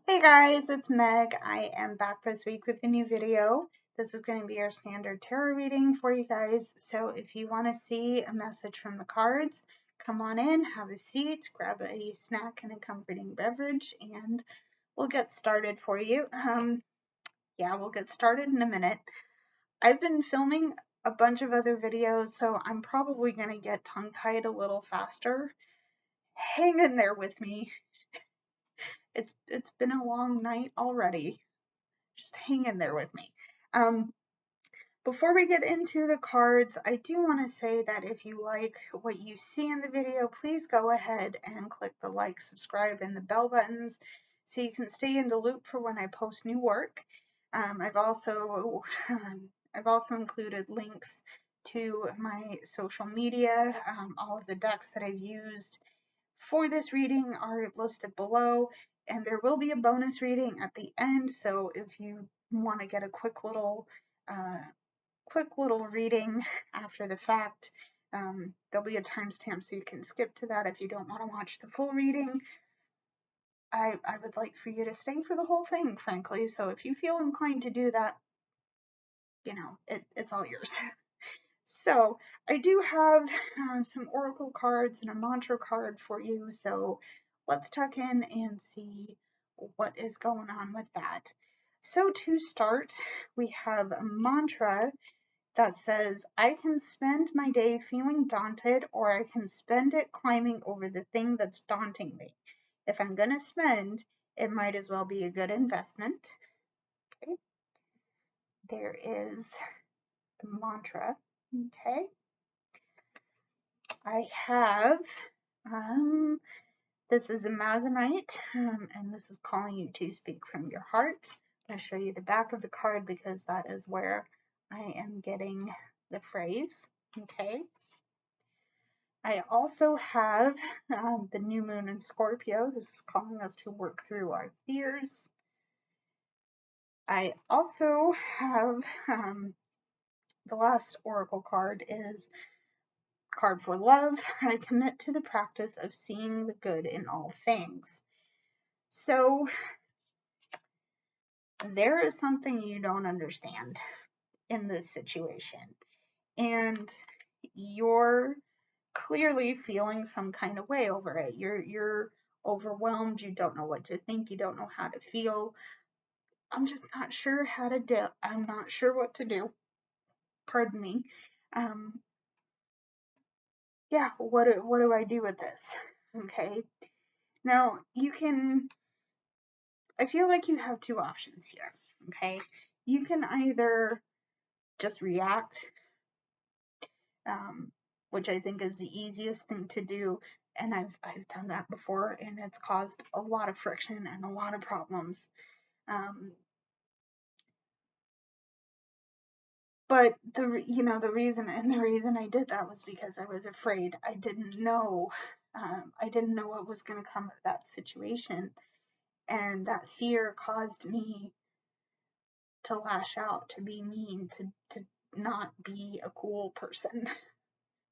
Hey guys, it's Meg. I am back this week with a new video. This is going to be our standard tarot reading for you guys. So if you want to see a message from the cards, come on in, have a seat, grab a snack and a comforting beverage, and we'll get started for you. We'll get started in a minute. I've been filming a bunch of other videos, so I'm probably going to get tongue-tied a little faster. Hang in there with me. It's been a long night already. Just hang in there with me. Before we get into the cards, I do want to say that if you like what you see in the video, please go ahead and click the like, subscribe, and the bell buttons so you can stay in the loop for when I post new work. I've also included links to my social media. All of the decks that I've used for this reading are listed below, and there will be a bonus reading at the end. So if you want to get a quick little reading after the fact, there'll be a timestamp so you can skip to that if you don't want to watch the full reading. I would like for you to stay for the whole thing, frankly. So if you feel inclined to do that, it's all yours. So I do have some oracle cards and a mantra card for you. So let's tuck in and see what is going on with that. So to start, we have a mantra that says, I can spend my day feeling daunted, or I can spend it climbing over the thing that's daunting me. If I'm going to spend, it might as well be a good investment. Okay. There is the mantra. Okay. I have, this is a Amazonite, and this is calling you to speak from your heart. I'm going to show you the back of the card because that is where I am getting the phrase. Okay. I also have the new moon in Scorpio. This is calling us to work through our fears. I also have the last oracle card is card for love. I commit to the practice of seeing the good in all things. So there is something you don't understand in this situation, and you're clearly feeling some kind of way over it. You're overwhelmed. You don't know what to think. You don't know how to feel. I'm just not sure how to do. I'm not sure what to do. Pardon me. What do I do with this? Okay. Now you can. I feel like you have two options here. Okay. You can either just react, which I think is the easiest thing to do, and I've done that before, and it's caused a lot of friction and a lot of problems. But the reason I did that was because I was afraid. I didn't know what was going to come of that situation, and that fear caused me to lash out, to be mean, to not be a cool person.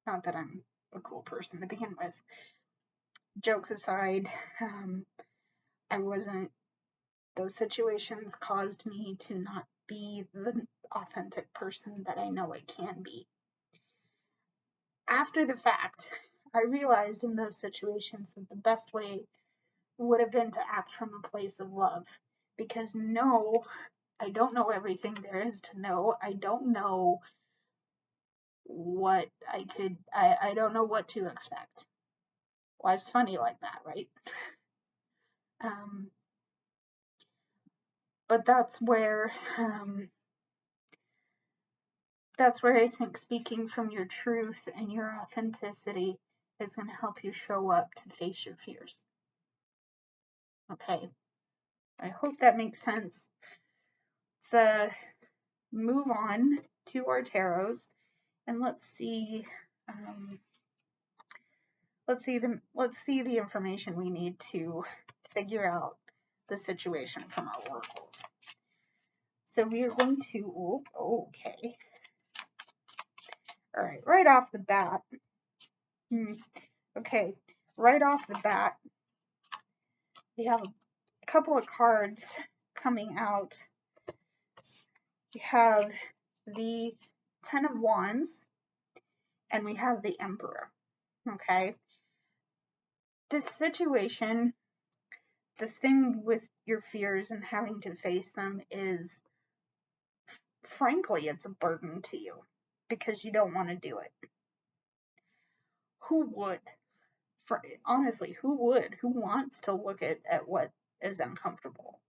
Not that I'm a cool person to begin with. Jokes aside, I wasn't. Those situations caused me to not be the authentic person that I know I can be. After the fact, I realized in those situations that the best way would have been to act from a place of love. Because no, I don't know everything there is to know. I don't know what I don't know what to expect. Life's funny like that, right? But that's where I think speaking from your truth and your authenticity is going to help you show up to face your fears. Okay, I hope that makes sense. Let's move on to our tarots, and let's see the information we need to figure out the situation from our oracles. So we are going to, okay. All right, right off the bat. Okay, right off the bat, we have a couple of cards coming out. We have the Ten of Wands and we have the Emperor. Okay. This situation, this thing with your fears and having to face them is, frankly, it's a burden to you because you don't want to do it. Who would? Honestly, who would? Who wants to look at what is uncomfortable?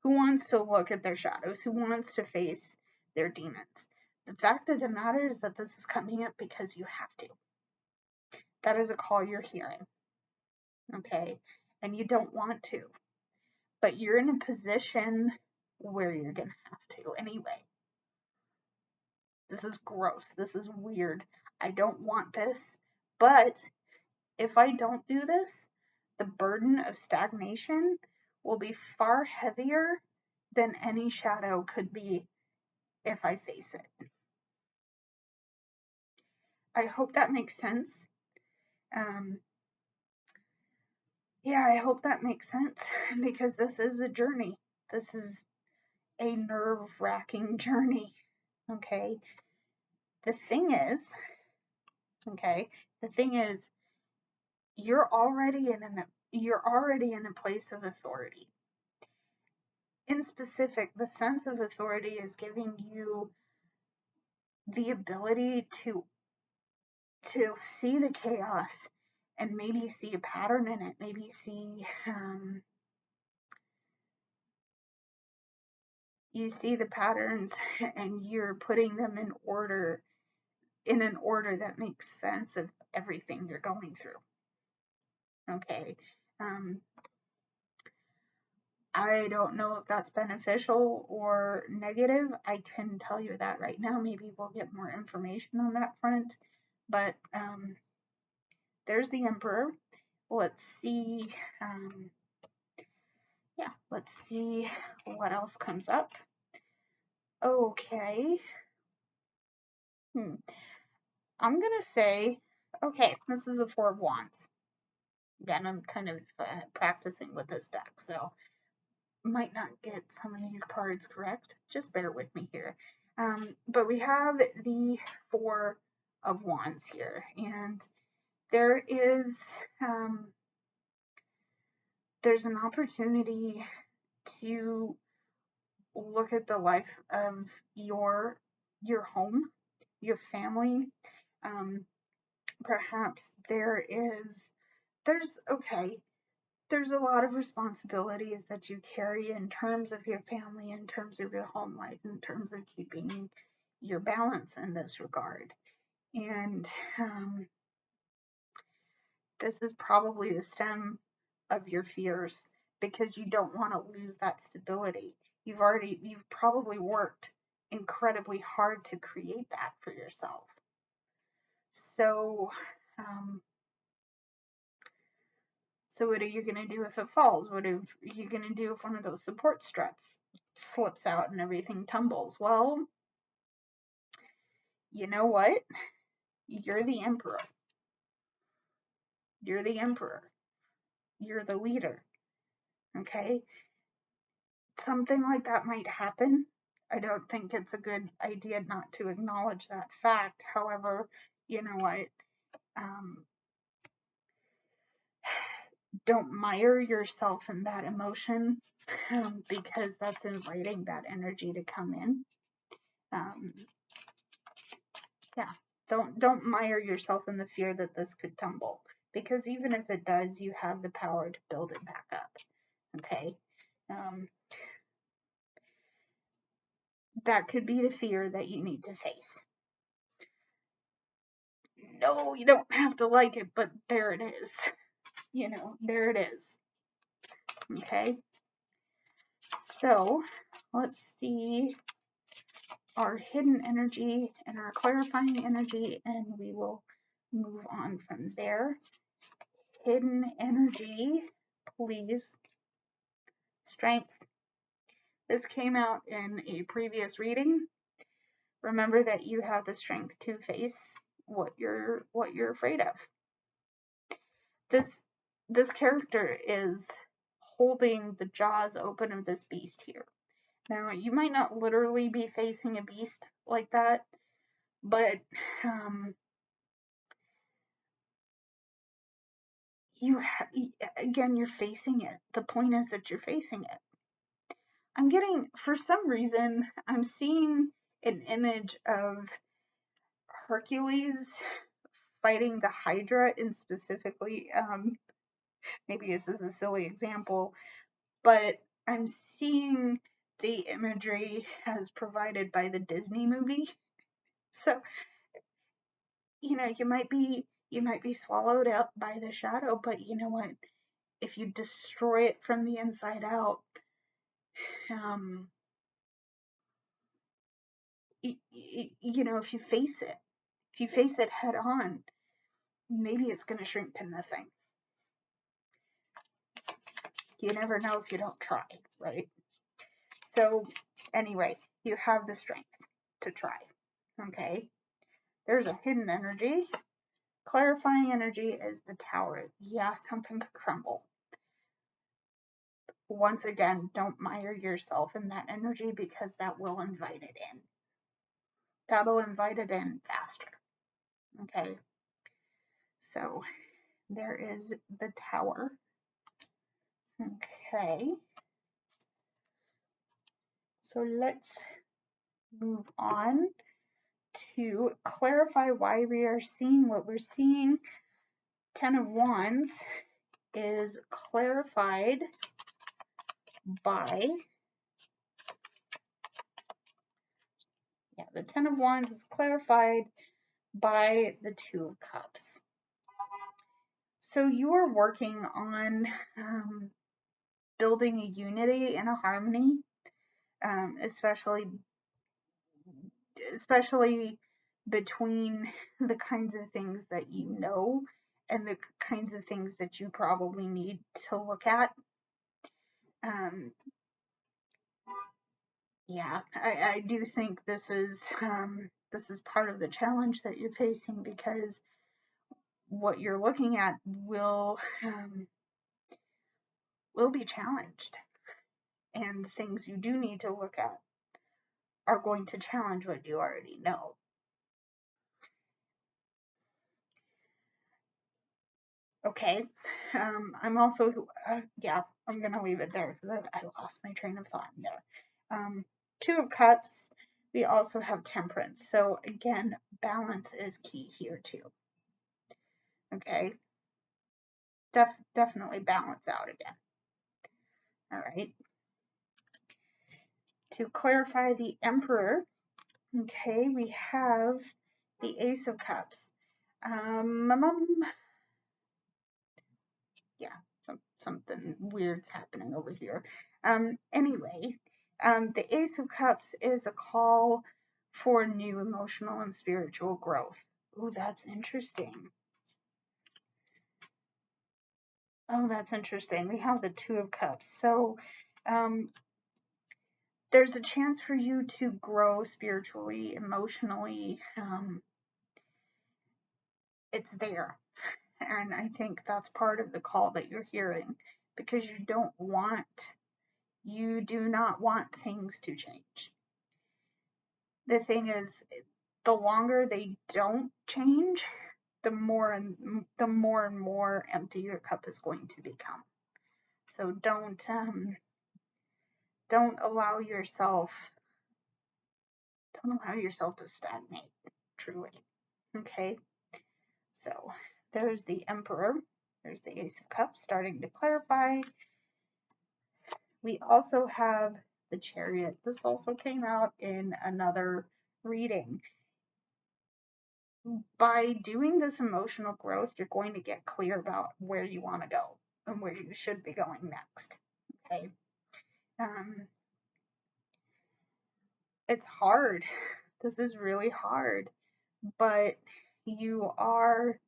Who wants to look at their shadows? Who wants to face their demons? The fact of the matter is that this is coming up because you have to. That is a call you're hearing. Okay? And you don't want to. But you're in a position where you're going to have to anyway. This is gross. This is weird. I don't want this. But if I don't do this, the burden of stagnation will be far heavier than any shadow could be if I face it. I hope that makes sense. Yeah, I hope that makes sense because this is a journey. This is a nerve-wracking journey. Okay. The thing is, you're already in a place of authority. In specific, the sense of authority is giving you the ability to see the chaos and maybe see a pattern in it, maybe see you see the patterns and you're putting them in an order that makes sense of everything you're going through. Okay. I don't know if that's beneficial or negative. I can tell you that right now. Maybe we'll get more information on that front. But there's the Emperor. Let's see. Let's see what else comes up. Okay. I'm going to say, okay, this is the Four of Wands. Again, I'm kind of practicing with this deck, so might not get some of these cards correct. Just bear with me here. But we have the Four of Wands here, and there is there's an opportunity to look at the life of your home, your family. Perhaps there's a lot of responsibilities that you carry in terms of your family, in terms of your home life, in terms of keeping your balance in this regard. And this is probably the stem of your fears because you don't want to lose that stability. You've probably worked incredibly hard to create that for yourself. So, what are you going to do if it falls? What are you going to do if one of those support struts slips out and everything tumbles? Well, you know what? You're the Emperor. You're the Emperor. You're the leader. Okay? Something like that might happen. I don't think it's a good idea not to acknowledge that fact. However, you know what? Don't mire yourself in that emotion because that's inviting that energy to come in. Don't mire yourself in the fear that this could tumble, because even if it does, you have the power to build it back up. Okay. That could be the fear that you need to face. No, you don't have to like it, but there it is. There it is. Okay. So let's see our hidden energy and our clarifying energy, and we will move on from there. Hidden energy, please. Strength. This came out in a previous reading. Remember that you have the strength to face what you're afraid of. This character is holding the jaws open of this beast here. Now, you might not literally be facing a beast like that, but again, you're facing it. The point is that you're facing it. I'm getting, for some reason, I'm seeing an image of Hercules fighting the Hydra, and specifically, maybe this is a silly example, but I'm seeing the imagery as provided by the Disney movie. So, you know, you might be swallowed up by the shadow, but you know what? If you destroy it from the inside out, you know, if you face it head on, maybe it's going to shrink to nothing. You never know if you don't try, right? So anyway, you have the strength to try, okay? There's a hidden energy. Clarifying energy is the tower. Yeah, something could crumble. Once again, don't mire yourself in that energy, because that will invite it in. That'll invite it in faster, okay? So there is the tower. Okay. So let's move on to clarify why we are seeing what we're seeing. 10 of Wands is clarified by, the 10 of Wands is clarified by the 2 of Cups. So you are working on building a unity and a harmony, especially between the kinds of things that you know and the kinds of things that you probably need to look at. Yeah, I do think this is part of the challenge that you're facing, because what you're looking at will be challenged, and things you do need to look at are going to challenge what you already know. Okay, I'm also, I'm going to leave it there because I lost my train of thought in there. 2 of Cups, we also have Temperance. So again, balance is key here too. Okay, definitely balance out again. All right. To clarify the Emperor, okay, we have the Ace of Cups. Something weird's happening over here. Anyway, the Ace of Cups is a call for new emotional and spiritual growth. Oh, that's interesting. Oh, that's interesting. We have the 2 of Cups. So, there's a chance for you to grow spiritually, emotionally. It's there. And I think that's part of the call that you're hearing, because you do not want things to change. The thing is, the longer they don't change, the more and more empty your cup is going to become. So don't allow yourself to stagnate, truly. Okay? So there's the Emperor. There's the Ace of Cups starting to clarify. We also have the Chariot. This also came out in another reading. By doing this emotional growth, you're going to get clear about where you want to go and where you should be going next. Okay. It's hard. This is really hard, but you are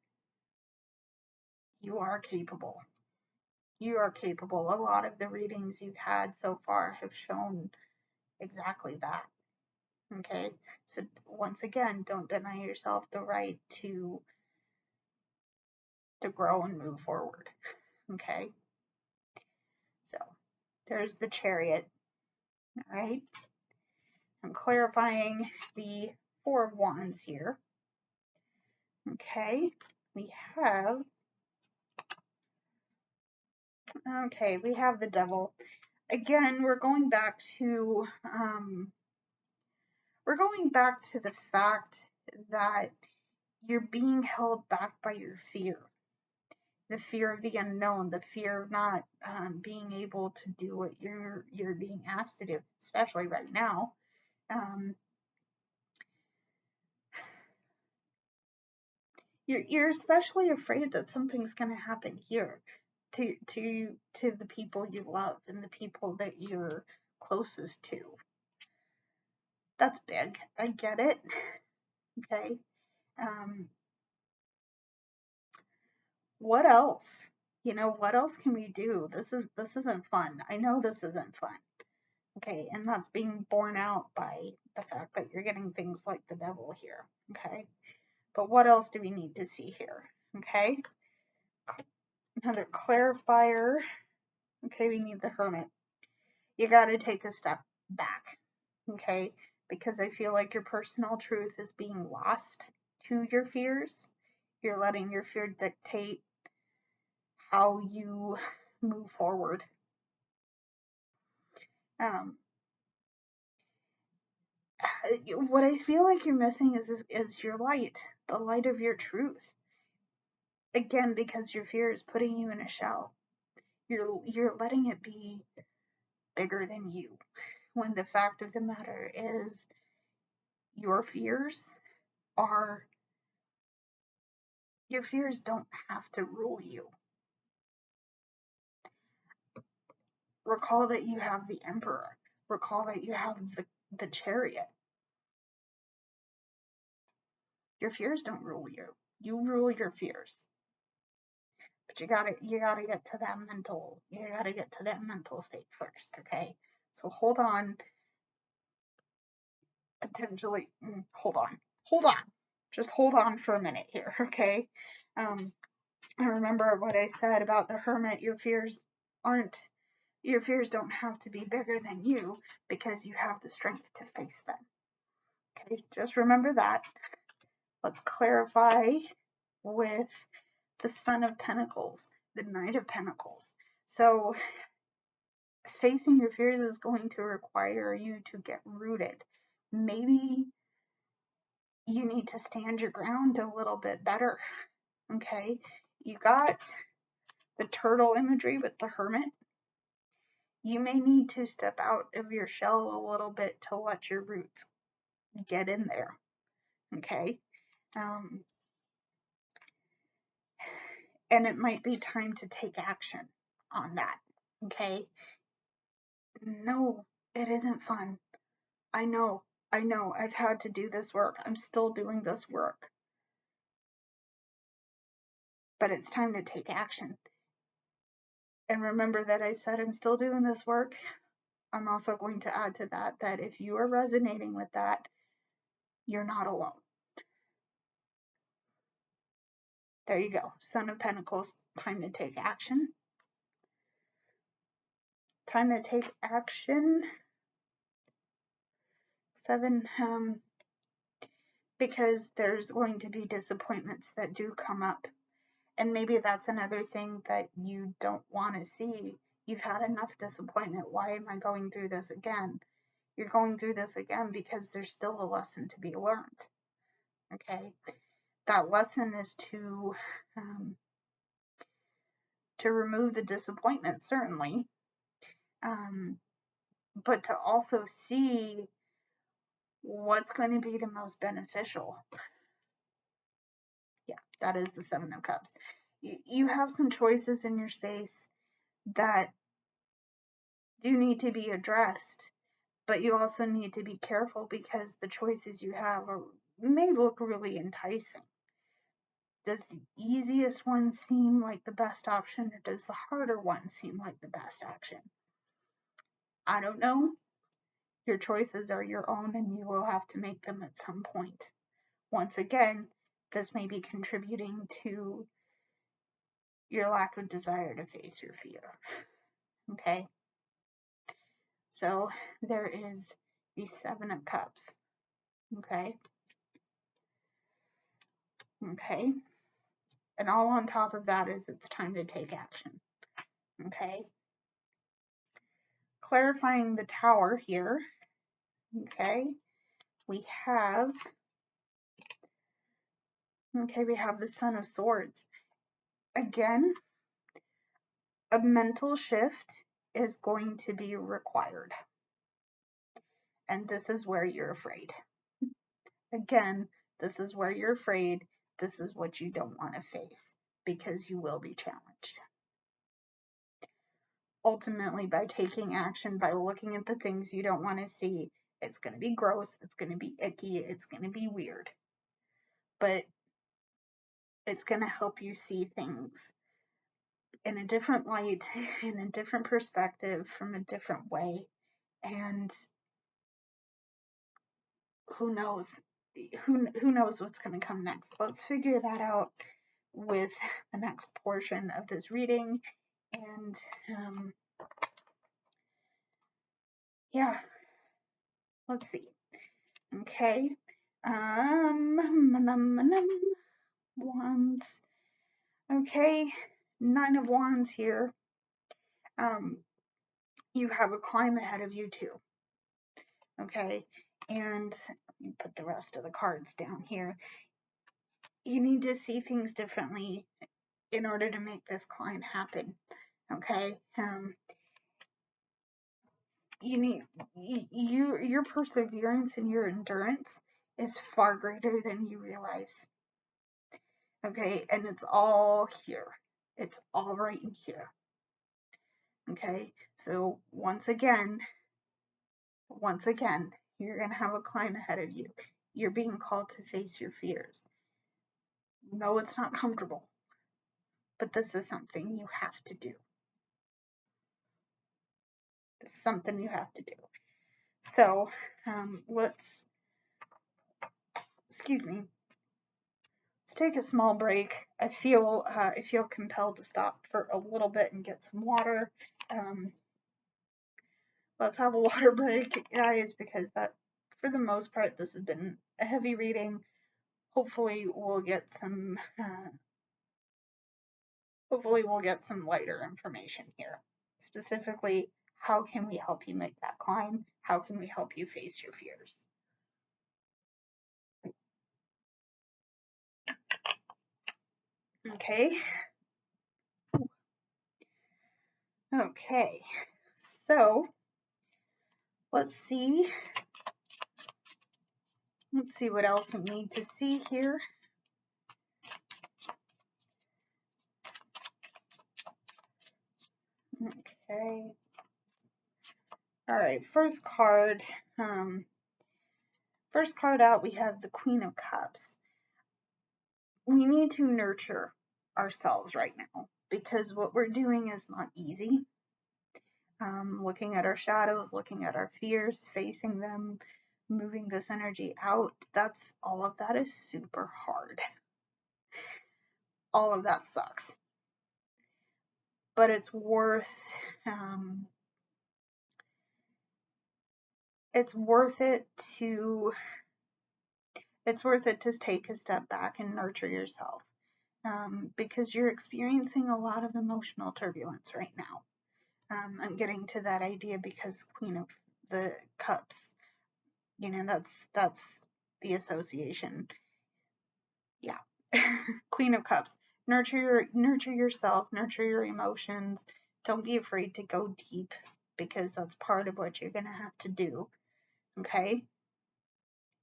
capable. You are capable. A lot of the readings you've had so far have shown exactly that. Okay. So once again, don't deny yourself the right to grow and move forward. Okay. So There's the Chariot. All right. I'm clarifying the Four of Wands here. Okay. We have the Devil. Again, we're going back to the fact that you're being held back by your fear. The fear of the unknown, the fear of not being able to do what you're being asked to do, especially right now. You're especially afraid that something's going to happen here to the people you love and the people that you're closest to. That's big. I get it. Okay. What else? What else can we do? This isn't fun. I know this isn't fun. Okay, and that's being borne out by the fact that you're getting things like the Devil here. Okay, but what else do we need to see here? Okay, another clarifier. Okay, we need the Hermit. You got to take a step back. Okay, because I feel like your personal truth is being lost to your fears. You're letting your fear dictate how you move forward. What I feel like you're missing is your light, the light of your truth. Again, because your fear is putting you in a shell. You're letting it be bigger than you, when the fact of the matter is your fears don't have to rule you. Recall that you have the Emperor. Recall that you have the Chariot. Your fears don't rule you. You rule your fears. But you gotta get to that mental state first, okay? So hold on. Potentially, hold on. Just hold on for a minute here, okay? And remember what I said about the Hermit. Your fears don't have to be bigger than you, because you have the strength to face them. Okay, just remember that. Let's clarify with the Son of Pentacles, the Knight of Pentacles. So facing your fears is going to require you to get rooted. Maybe you need to stand your ground a little bit better. Okay, you got the turtle imagery with the Hermit. You may need to step out of your shell a little bit to let your roots get in there. Okay, and it might be time to take action on that. Okay, no, it isn't fun. I know, I've had to do this work. I'm still doing this work. But it's time to take action. And remember that I said I'm still doing this work. I'm also going to add to that if you are resonating with that, you're not alone. There you go. Son of Pentacles, time to take action. Time to take action. 7, because there's going to be disappointments that do come up. And maybe that's another thing that you don't want to see. You've had enough disappointment. Why am I going through this again? You're going through this again because there's still a lesson to be learned. Okay? That lesson is to remove the disappointment, certainly, but to also see what's going to be the most beneficial. Yeah, that is the Seven of Cups. You have some choices in your space that do need to be addressed, but you also need to be careful because the choices you have may look really enticing. Does the easiest one seem like the best option, or does the harder one seem like the best option? I don't know. Your choices are your own, and you will have to make them at some point. Once again, this may be contributing to your lack of desire to face your fear. Okay? So there is the Seven of Cups. Okay. Okay. And all on top of that is it's time to take action. Okay. Clarifying the Tower here. Okay. We have the Son of Swords. Again, a mental shift is going to be required. And this is where you're afraid. Again, this is where you're afraid. This is what you don't want to face because you will be challenged. Ultimately, by taking action, by looking at the things you don't want to see, it's going to be gross, it's going to be icky, it's going to be weird. But it's going to help you see things in a different light, in a different perspective, from a different way. And who knows? Who knows what's going to come next? Let's figure that out with the next portion of this reading. And yeah, let's see. Okay. Wands. Okay, 9 of Wands here. You have a climb ahead of you too. Okay, and let me put the rest of the cards down here. You need to see things differently in order to make this climb happen. Okay, you need your perseverance and your endurance is far greater than you realize. Okay, and it's all here. It's all right in here. Okay, so once again, you're going to have a climb ahead of you. You're being called to face your fears. No, it's not comfortable, but this is something you have to do. This is something you have to do. So, let's take a small break. I feel compelled to stop for a little bit and get some water. Let's have a water break, guys, because that, for the most part, this has been a heavy reading. Hopefully we'll get some lighter information here. Specifically, how can we help you make that climb? How can we help you face your fears? Okay. Okay. So let's see what else we need to see here. Okay. All right, first card out, we have the Queen of Cups. We need to nurture ourselves right now because what we're doing is not easy. Looking at our shadows, looking at our fears, facing them, moving this energy out, all of that is super hard. All of that sucks. But it's worth it to take a step back and nurture yourself, because you're experiencing a lot of emotional turbulence right now. I'm getting to that idea because Queen of the Cups, that's the association. Yeah. Queen of Cups. Nurture yourself, nurture your emotions. Don't be afraid to go deep because that's part of what you're going to have to do. Okay?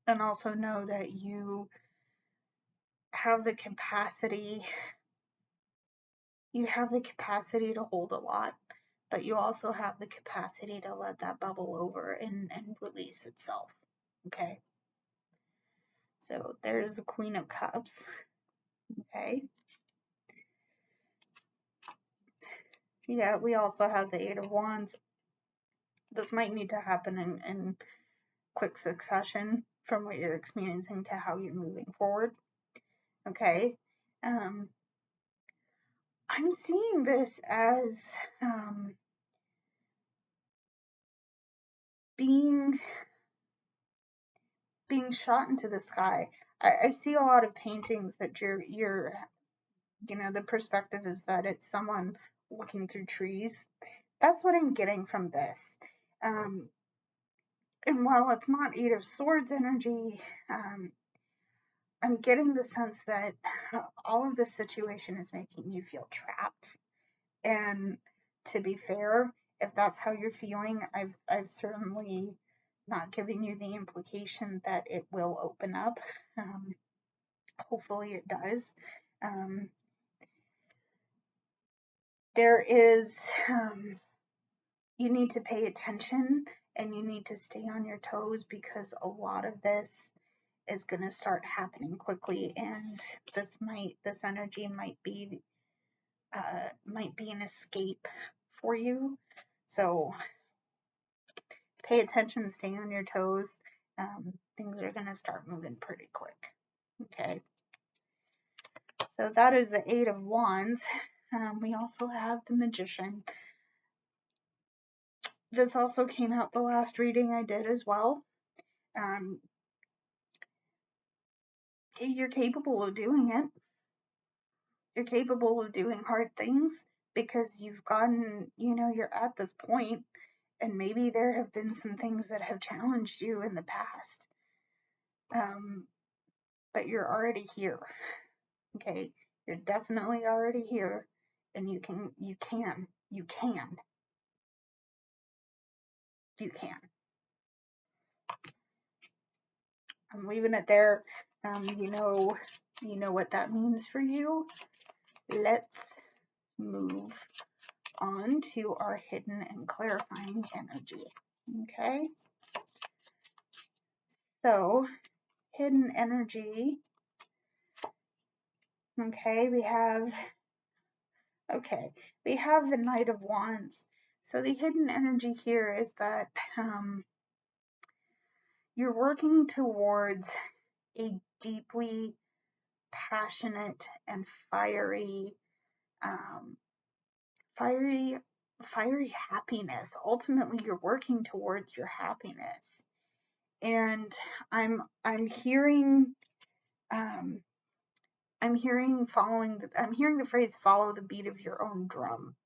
And also know that you have the capacity to hold a lot, but you also have the capacity to let that bubble over and release itself. Okay? So there's the Queen of Cups. Okay? Yeah, we also have the Eight of Wands. This might need to happen in quick succession from what you're experiencing to how you're moving forward. Okay? I'm seeing this as being shot into the sky. I see a lot of paintings that you're you know, the perspective is that it's someone looking through trees. That's what I'm getting from this. And while it's not Eight of Swords energy, I'm getting the sense that all of this situation is making you feel trapped. And to be fair, if that's how you're feeling, I've certainly not given you the implication that it will open up. Hopefully it does. There is, you need to pay attention and you need to stay on your toes, because a lot of this is going to start happening quickly, and this energy might be an escape for you. So pay attention, stay on your toes. Things are going to start moving pretty quick. Okay. So that is the Eight of Wands. We also have the Magician. This also came out the last reading I did as well. You're capable of doing it. You're capable of doing hard things because you've gotten, you know, you're at this point, and maybe there have been some things that have challenged you in the past. But you're already here. Okay. You're definitely already here, and you can. I'm leaving it there. You know what that means for you. Let's move on to our hidden and clarifying energy. Okay. So, hidden energy. Okay, we have the Knight of Wands. So the hidden energy here is that you're working towards a deeply passionate and fiery happiness. Ultimately, you're working towards your happiness. And I'm hearing I'm hearing the phrase "follow the beat of your own drum."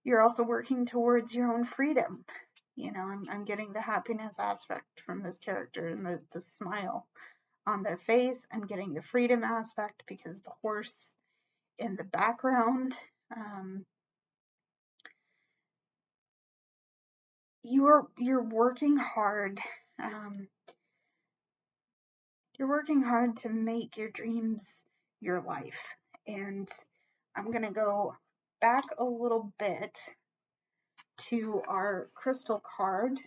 You're also working towards your own freedom. You know, I'm getting the happiness aspect from this character and the smile on their face. I'm getting the freedom aspect because the horse in the background. You're working hard. You're working hard to make your dreams your life. And I'm going to go back a little bit to our crystal card.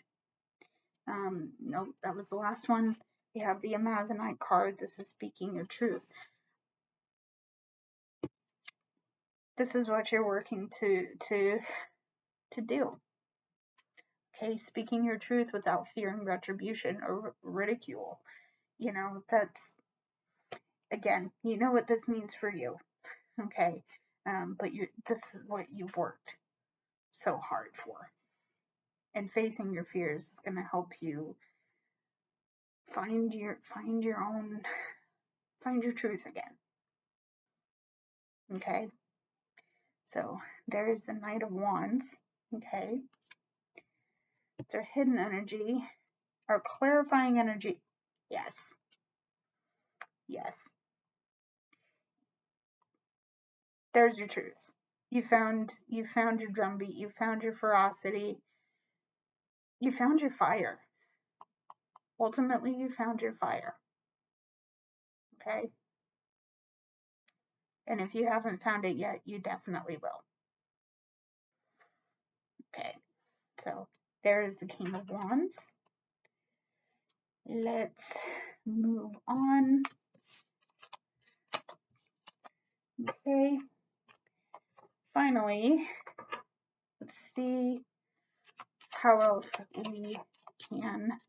No, that was the last one. We have the Amazonite card. This is speaking your truth. This is what you're working to do. Okay, speaking your truth without fearing retribution or ridicule. You know, that's, again, you know what this means for you. Okay, but this is what you've worked so hard for. And facing your fears is going to help you find your truth again. Okay, so there's the Knight of Wands. Okay, it's our hidden energy, our clarifying energy. Yes, there's your truth. You found your drumbeat. You found your ferocity. You found your fire. Ultimately, you found your fire. Okay, and if you haven't found it yet, you definitely will. Okay, so there's the King of Wands. Let's move on. Okay, finally, let's see how else we can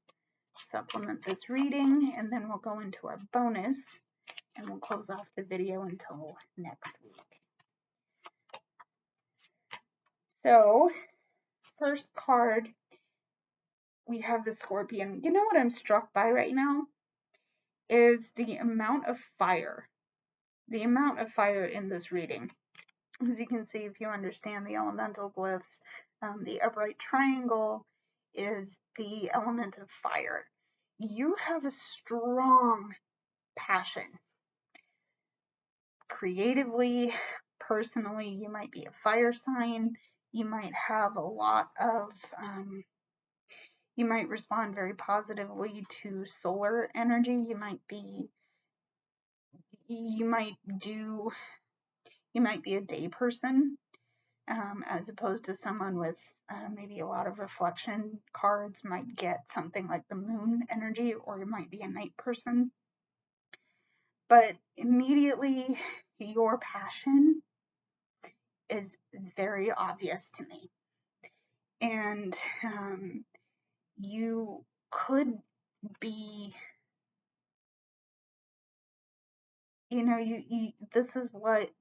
supplement this reading, and then we'll go into our bonus, and we'll close off the video until next week. So, first card, we have the Scorpion. You know what I'm struck by right now? Is the amount of fire. The amount of fire in this reading. As you can see, if you understand the elemental glyphs, the upright triangle is the element of fire. You have a strong passion. Creatively, personally, you might be a fire sign. You might have a lot of, you might respond very positively to solar energy. You might be a day person, as opposed to someone with maybe a lot of reflection cards might get something like the moon energy, or you might be a night person. But immediately, your passion is very obvious to me. And you could be, this is what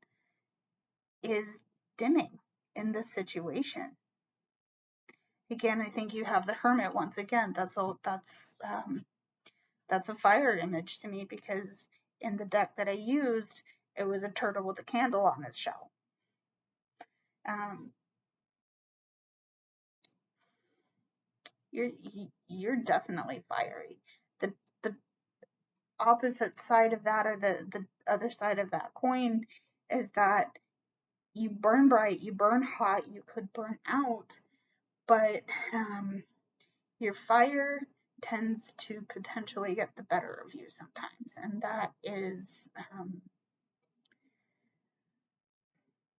is dimming in this situation. Again, I think you have the Hermit once again. That's a fire image to me, because in the deck that I used, it was a turtle with a candle on its shell. You're definitely fiery. The opposite side of that, or the other side of that coin, is that you burn bright, you burn hot, you could burn out, but your fire tends to potentially get the better of you sometimes, and that is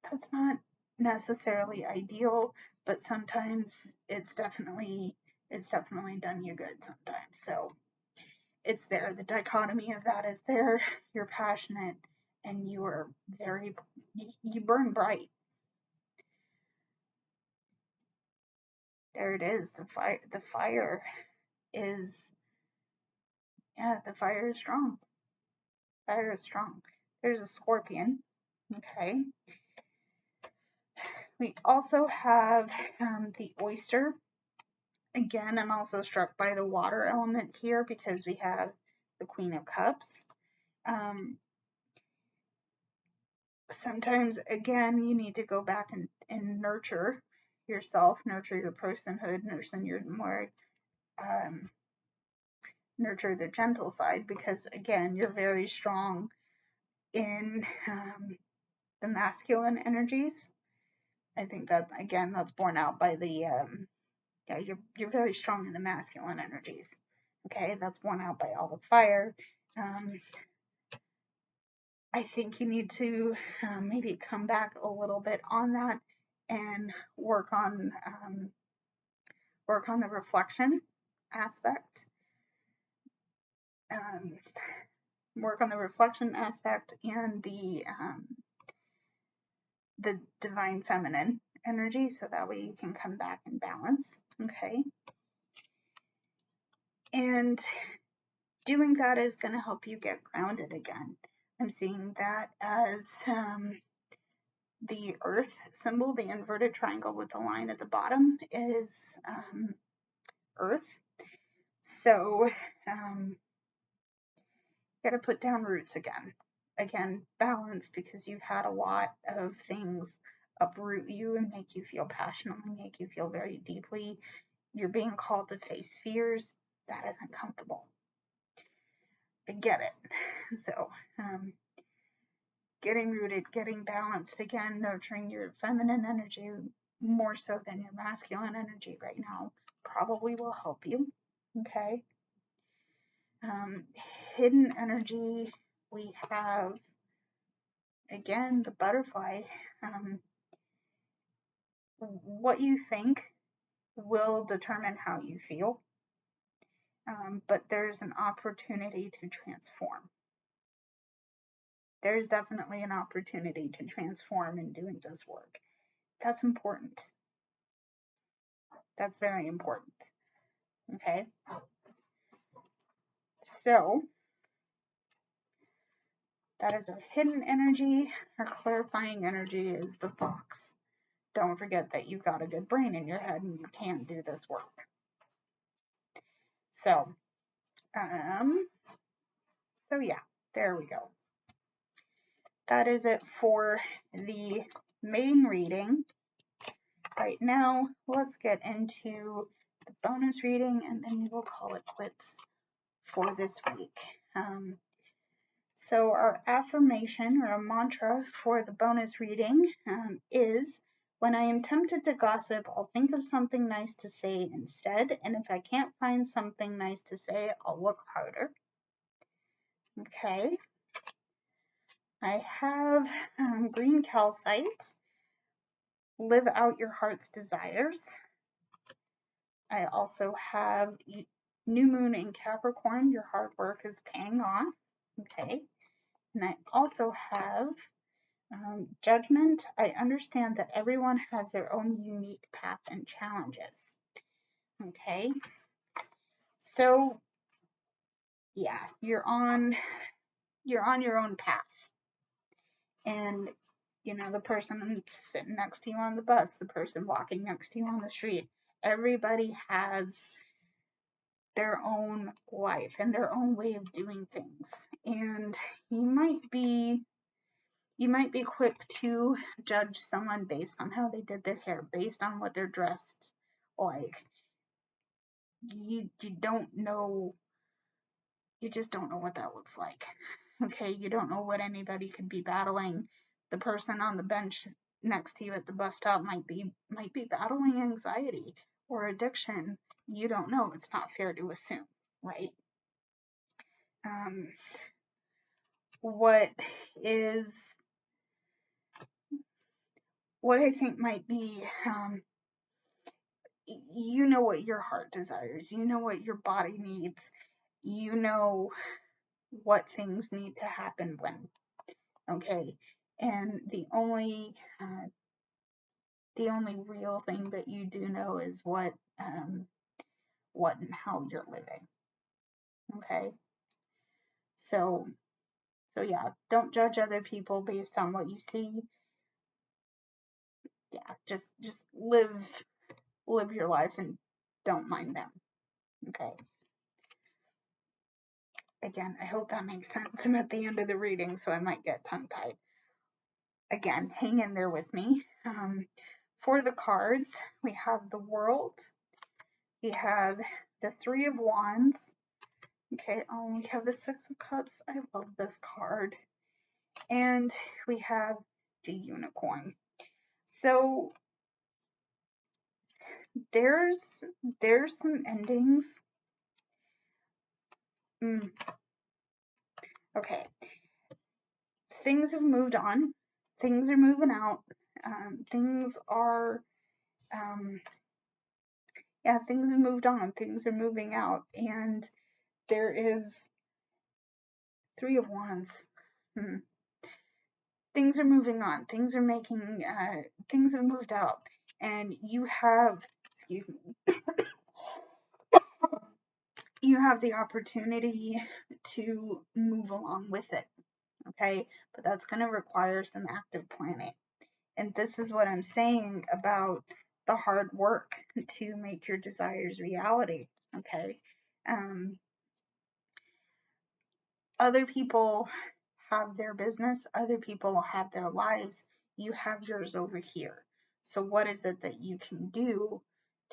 that's not necessarily ideal, but sometimes it's definitely done you good sometimes. So it's there. The dichotomy of that is there. You're passionate and you burn bright. There it is. The fire is, the fire is strong. Fire is strong. There's a Scorpion. Okay. We also have the Oyster. Again, I'm also struck by the water element here, because we have the Queen of Cups. Sometimes, again, you need to go back and nurture yourself, nurture your personhood, nurture the gentle side, because, again, you're very strong in the masculine energies. I think that, again, that's borne out by the, you're very strong in the masculine energies. Okay, that's borne out by all the fire. I think you need to maybe come back a little bit on that and work on the reflection aspect. Work on the reflection aspect and the divine feminine energy, so that way you can come back and balance. Okay. And doing that is going to help you get grounded again. I'm seeing that as the earth symbol, the inverted triangle with the line at the bottom, is earth. So you got to put down roots again. Again, balance, because you've had a lot of things uproot you and make you feel passionately, make you feel very deeply. You're being called to face fears. That isn't comfortable. I get it. So getting rooted, getting balanced again, nurturing your feminine energy more so than your masculine energy right now probably will help you. Okay. Hidden energy, we have, again, the butterfly. What you think will determine how you feel, but there's an opportunity to transform. There's definitely an opportunity to transform in doing this work. That's important. That's very important. Okay. So that is our hidden energy. Our clarifying energy is the fox. don't forget that you've got a good brain in your head and you can do this work. So, yeah, there we go. That is it for the main reading. Right now, let's get into the bonus reading, and then we'll call it quits for this week. So our affirmation or a mantra for the bonus reading is, when I am tempted to gossip, I'll think of something nice to say instead, and if I can't find something nice to say, I'll look harder. Okay. I have green calcite, live out your heart's desires. I also have new moon in Capricorn, your hard work is paying off. Okay. And I also have judgment. I understand that everyone has their own unique path and challenges. Okay. So yeah, you're on your own path. And you know, the person sitting next to you on the bus, the person walking next to you on the street, everybody has their own life and their own way of doing things. And you might be quick to judge someone based on how they did their hair, based on what they're dressed like. You don't know, you just don't know what that looks like. Okay, you don't know what anybody could be battling. The person on the bench next to you at the bus stop might be battling anxiety or addiction. You don't know. It's not fair to assume, right? What I think might be, you know what your heart desires, you know what your body needs, you know what things need to happen when, okay? And the only real thing that you do know is what and how you're living, okay? So yeah, don't judge other people based on what you see. Yeah, just live your life and don't mind them, okay? Again, I hope that makes sense. I'm at the end of the reading, so I might get tongue-tied. Again, hang in there with me. For the cards, we have the World, we have the Three of Wands, okay, we have the Six of Cups, I love this card, and we have the Unicorn. So there's some endings. Okay, things have moved on, things are moving out, things are things have moved on, things are moving out, and there is Three of Wands. Things are moving on, things are making, things have moved out, and you have, excuse me, you have the opportunity to move along with it, okay? But that's going to require some active planning. And this is what I'm saying about the hard work to make your desires reality, okay? Other people have their business, other people have their lives, you have yours over here. So what is it that you can do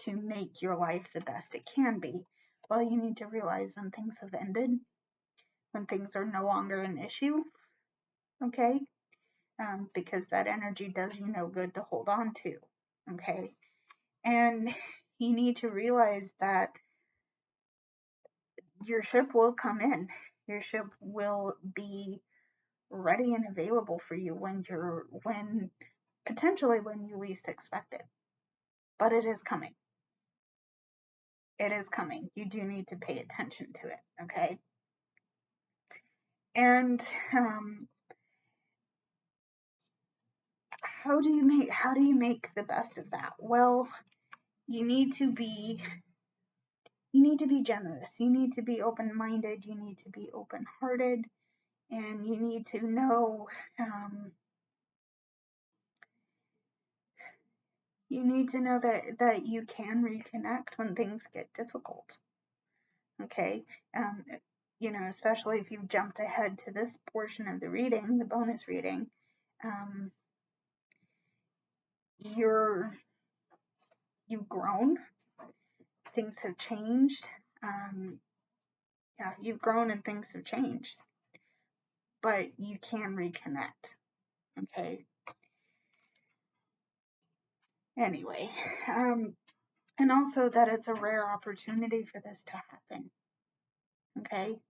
to make your life the best it can be? Well, you need to realize when things have ended, when things are no longer an issue, okay? Because that energy does you no good to hold on to, okay? And you need to realize that your ship will come in. Your ship will be ready and available for you when potentially when you least expect it. But it is coming. It is coming. You do need to pay attention to it, okay? And how do you make the best of that? Well, you need to be generous. You need to be open-minded. You need to be open-hearted, and you need to know You need to know that you can reconnect when things get difficult. Okay, you know, especially if you've jumped ahead to this portion of the reading, the bonus reading, you've grown, things have changed. Yeah, you've grown and things have changed, but you can reconnect. Okay. Anyway, and also that it's a rare opportunity for this to happen. Okay.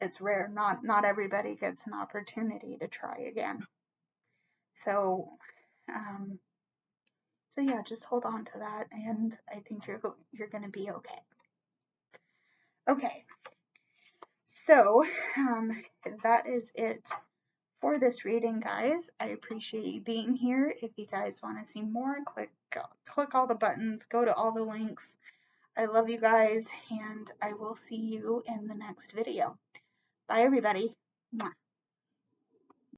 It's rare. Not everybody gets an opportunity to try again. So, so yeah, just hold on to that, and I think you're going to be okay. Okay. So, that is it for this reading, guys. I appreciate you being here. If you guys want to see more, click all the buttons, go to all the links. I love you guys, and I will see you in the next video. Bye, everybody. Mwah.